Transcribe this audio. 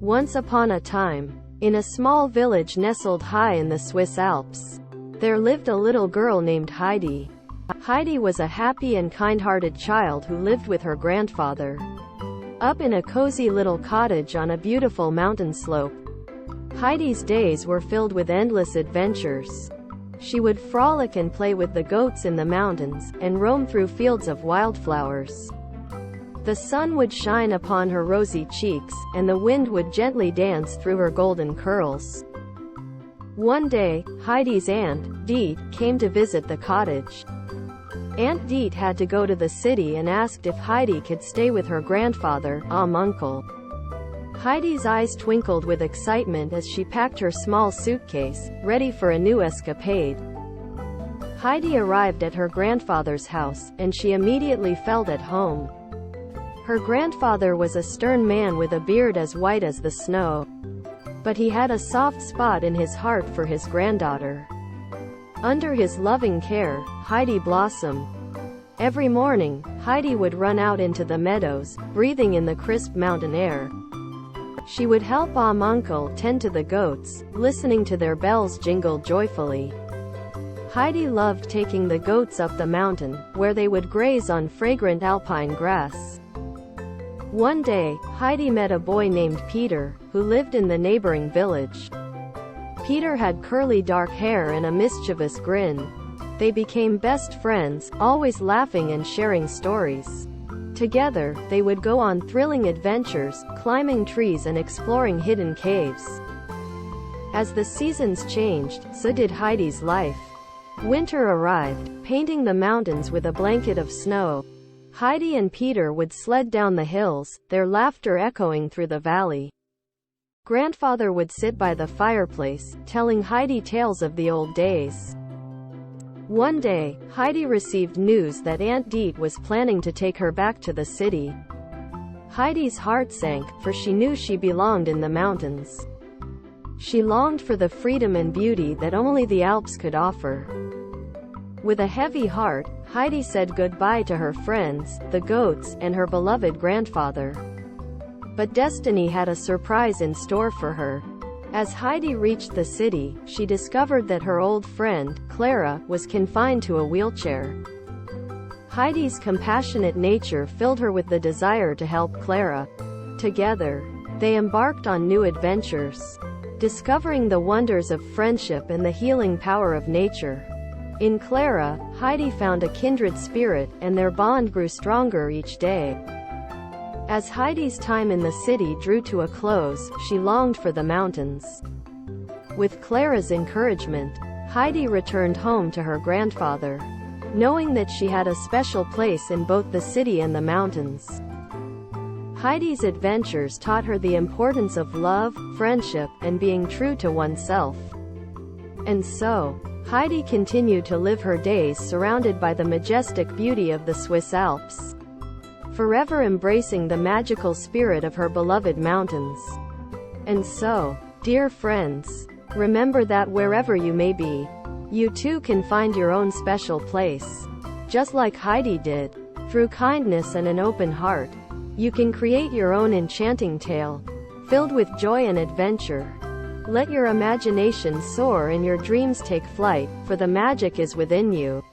Once upon a time, in a small village nestled high in the Swiss Alps, there lived a little girl named Heidi. Heidi was a happy and kind-hearted child who lived with her grandfather, up in a cozy little cottage on a beautiful mountain slope. Heidi's days were filled with endless adventures. She would frolic and play with the goats in the mountains, and roam through fields of wildflowers. The sun would shine upon her rosy cheeks, and the wind would gently dance through her golden curls. One day, Heidi's aunt, Deet, came to visit the cottage. Aunt Deet had to go to the city and asked if Heidi could stay with her grandfather, uncle. Heidi's eyes twinkled with excitement as she packed her small suitcase, ready for a new escapade. Heidi arrived at her grandfather's house, and she immediately felt at home. Her grandfather was a stern man with a beard as white as the snow. But he had a soft spot in his heart for his granddaughter. Under his loving care, Heidi blossomed. Every morning, Heidi would run out into the meadows, breathing in the crisp mountain air. She would help uncle tend to the goats, listening to their bells jingle joyfully. Heidi loved taking the goats up the mountain, where they would graze on fragrant alpine grass. One day, Heidi met a boy named Peter, who lived in the neighboring village. Peter had curly dark hair and a mischievous grin. They became best friends, always laughing and sharing stories. Together, they would go on thrilling adventures, climbing trees and exploring hidden caves. As the seasons changed, so did Heidi's life. Winter arrived, painting the mountains with a blanket of snow. Heidi and Peter would sled down the hills, their laughter echoing through the valley. Grandfather would sit by the fireplace, telling Heidi tales of the old days. One day, Heidi received news that Aunt Deet was planning to take her back to the city. Heidi's heart sank, for she knew she belonged in the mountains. She longed for the freedom and beauty that only the Alps could offer. With a heavy heart, Heidi said goodbye to her friends, the goats, and her beloved grandfather. But destiny had a surprise in store for her. As Heidi reached the city, she discovered that her old friend, Clara, was confined to a wheelchair. Heidi's compassionate nature filled her with the desire to help Clara. Together, they embarked on new adventures, discovering the wonders of friendship and the healing power of nature. In Clara, Heidi found a kindred spirit, and their bond grew stronger each day. As Heidi's time in the city drew to a close, she longed for the mountains. With Clara's encouragement, Heidi returned home to her grandfather, knowing that she had a special place in both the city and the mountains. Heidi's adventures taught her the importance of love, friendship, and being true to oneself. And so, Heidi continued to live her days surrounded by the majestic beauty of the Swiss Alps, forever embracing the magical spirit of her beloved mountains. And so, dear friends, remember that wherever you may be, you too can find your own special place. Just like Heidi did, through kindness and an open heart, you can create your own enchanting tale, filled with joy and adventure. Let your imagination soar and your dreams take flight, for the magic is within you.